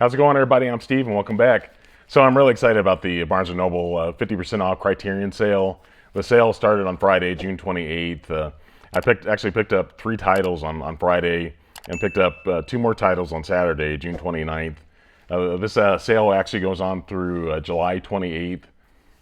How's it going, everybody? I'm Steve, and welcome back. So I'm really excited about the Barnes & Noble 50% off Criterion sale. The sale started on Friday, June 28th. I actually picked up 3 titles on Friday and picked up 2 more titles on Saturday, June 29th. This sale actually goes on through July 28th.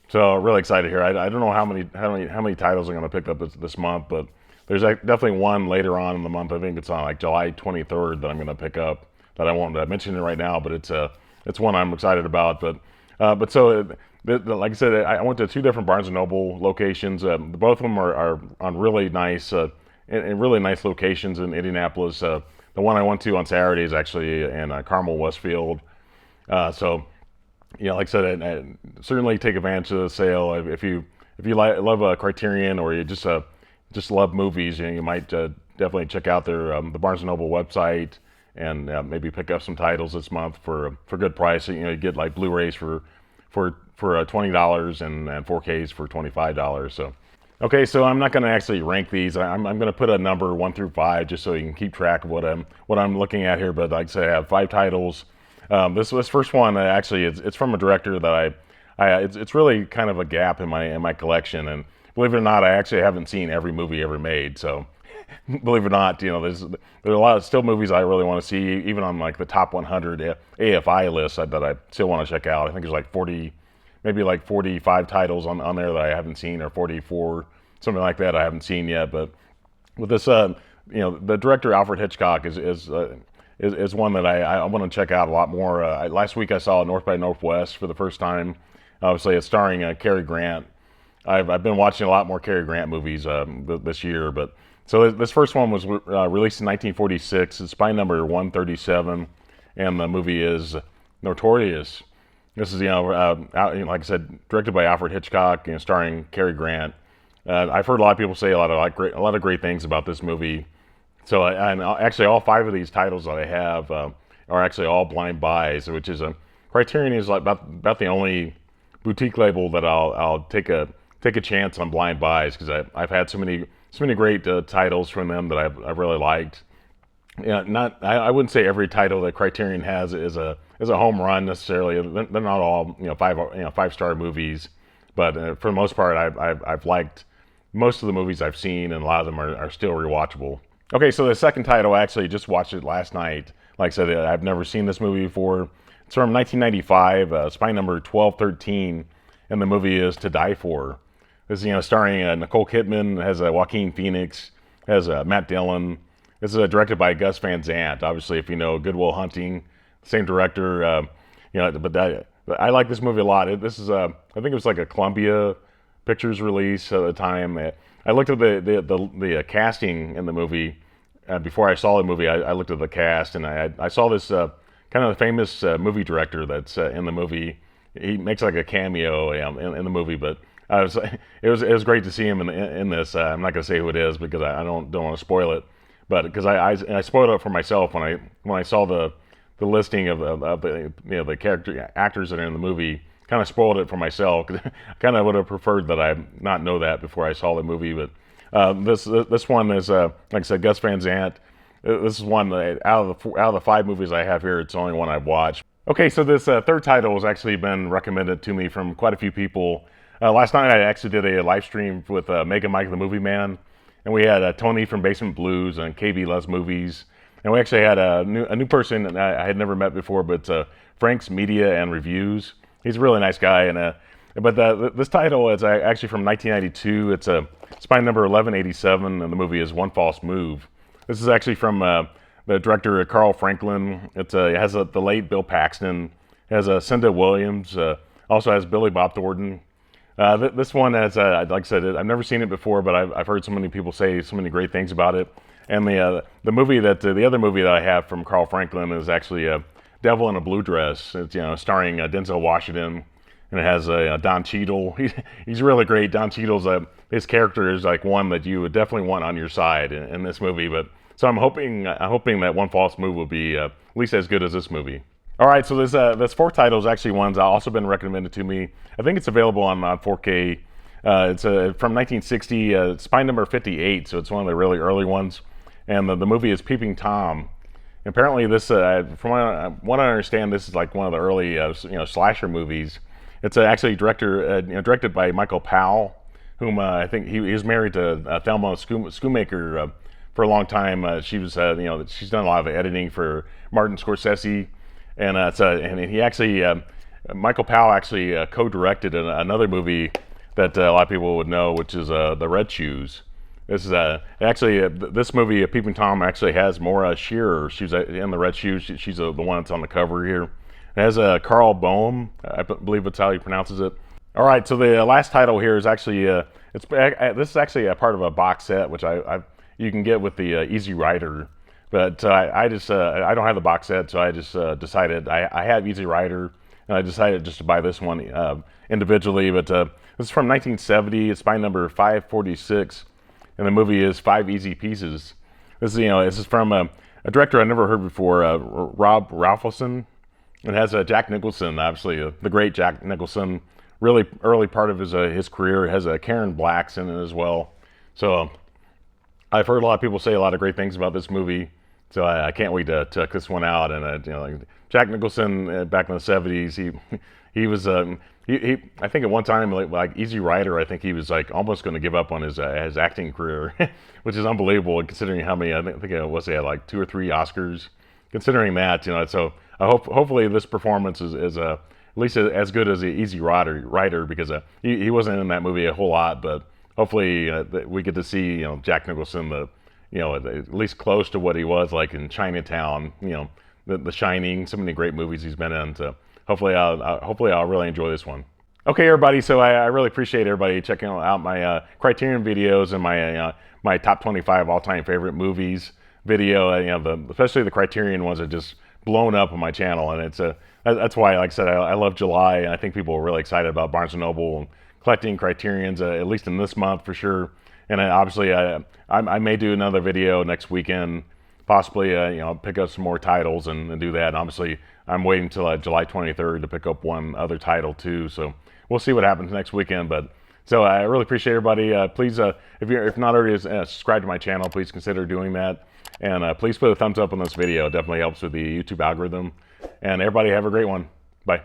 So really excited here. I don't know how many titles I'm going to pick up this month, but there's definitely one later on in the month. I think it's on like July 23rd that I'm going to pick up. That I won't mention it right now, but it's one I'm excited about. Like I said, I went to 2 different Barnes and Noble locations. Both of them are on really nice in really nice locations in Indianapolis. The one I went to on Saturday is actually in Carmel, Westfield. So like I said, I certainly take advantage of the sale. If you love a Criterion, or you just love movies, you might definitely check out the Barnes and Noble website, and maybe pick up some titles this month for good price. You get like Blu-rays for $20 and 4Ks for $25. So okay, so I'm not going to actually rank these. I'm going to put a number 1 through 5 just so you can keep track of what I'm looking at here. But like I say, I have 5 titles. This first one actually it's from a director that it's really kind of a gap in my collection, and believe it or not, I actually haven't seen every movie ever made. So believe it or not, there's a lot of still movies I really want to see, even on like the top 100 AFI list that I still want to check out. I think there's like 40, maybe like 45 titles on there that I haven't seen, or 44, something like that I haven't seen yet. But with this, the director Alfred Hitchcock is one that I want to check out a lot more. Last week I saw North by Northwest for the first time. Obviously, it's starring Cary Grant. I've been watching a lot more Cary Grant movies this year, but so this first one was released in 1946. It's by number 137, and the movie is Notorious. This is like I said, directed by Alfred Hitchcock, starring Cary Grant. I've heard a lot of people say a lot of great things about this movie. So and actually all 5 of these titles that I have are actually all blind buys, which is Criterion is like about the only boutique label that I'll take a chance on blind buys, because I've had so many great titles from them that I've really liked. I wouldn't say every title that Criterion has is a home run necessarily. They're not all 5-star movies, but for the most part, I've liked most of the movies I've seen, and a lot of them are still rewatchable. Okay, so the second title, I actually just watched it last night. Like I said, I've never seen this movie before. It's from 1995. It's by number 1213, and the movie is To Die For. This is starring Nicole Kidman, has Joaquin Phoenix, has Matt Dillon. This is directed by Gus Van Sant. Obviously, if you know Good Will Hunting, same director. But I like this movie a lot. This is I think it was like a Columbia Pictures release at the time. I looked at the casting in the movie before I saw the movie. I looked at the cast, and I saw this kind of famous movie director that's in the movie. He makes like a cameo in the movie, but it was great to see him in this. I'm not gonna say who it is because I don't want to spoil it, but because I spoiled it for myself when I saw the listing of the character actors that are in the movie. Kind of spoiled it for myself, because I kind of would have preferred that I not know that before I saw the movie. But this one is like I said, Gus Van Sant. This is one that out of the 5 movies I have here, it's the only one I've watched. Okay, so this third title has actually been recommended to me from quite a few people. Last night I actually did a live stream with Mega Mike the Movie Man, and we had Tony from Basement Blues and KB Loves Movies, and we actually had a new person that I had never met before, but Frank's Media and Reviews. He's a really nice guy, and this title is actually from 1992. It's by number 1187, and the movie is One False Move. This is actually from the director Carl Franklin. It has the late Bill Paxton. It has Cinda Williams. Also has Billy Bob Thornton. This one has, like I said, I've never seen it before, but I've heard so many people say so many great things about it. And the movie the other movie that I have from Carl Franklin is actually Devil in a Blue Dress. It's starring Denzel Washington, and it has Don Cheadle. He's really great. Don Cheadle's his character is like one that you would definitely want on your side in this movie. But so I'm hoping that One False Move will be at least as good as this movie. All right, so there's 4 titles, actually ones also been recommended to me. I think it's available on 4K. It's from 1960. It's by number 58, so it's one of the really early ones. And the movie is Peeping Tom. Apparently, this from what I understand, this is like one of the early slasher movies. It's actually directed by Michael Powell, whom I think he was married to Thelma Schoonmaker for a long time. She was she's done a lot of editing for Martin Scorsese, and and he actually Michael Powell actually co-directed another movie that a lot of people would know, which is The Red Shoes. This is actually this movie, Peeping Tom, actually has Maura Shearer. She's in The Red Shoes. She's the one that's on the cover here. It has Carl Boehm, I believe that's how he pronounces it. All right, so the last title here is actually this is actually a part of a box set, which you can get with the Easy Rider. But I don't have the box set, so I just decided I have Easy Rider, and I decided just to buy this one individually. But this is from 1970. It's by number 546. And the movie is Five Easy Pieces. This is from a director I never heard before, Rob Ralphson. It has Jack Nicholson, obviously the great Jack Nicholson. Really early part of his career. It has Karen Black's in it as well. So I've heard a lot of people say a lot of great things about this movie. So I can't wait to check this one out. And Jack Nicholson back in the '70s, he was I think at one time like Easy Rider, I think he was like almost going to give up on his acting career, which is unbelievable considering how many I think it was he had like 2 or 3 Oscars. Considering that, so I hopefully this performance is at least as good as the Easy Rider because he wasn't in that movie a whole lot, but hopefully we get to see Jack Nicholson at least close to what he was like in Chinatown, The Shining, so many great movies he's been in. So hopefully I'll really enjoy this one. Okay, everybody. So I really appreciate everybody checking out my Criterion videos and my top 25 all-time favorite movies video. Especially the Criterion ones are just blown up on my channel, and that's why, like I said, I love July, and I think people are really excited about Barnes & Noble and collecting Criterions, at least in this month for sure. And obviously, I may do another video next weekend, possibly, pick up some more titles and do that. And obviously, I'm waiting until July 23rd to pick up one other title too. So we'll see what happens next weekend. But so I really appreciate everybody. Please, if not already subscribed to my channel, please consider doing that. And please put a thumbs up on this video. It definitely helps with the YouTube algorithm. And everybody have a great one. Bye.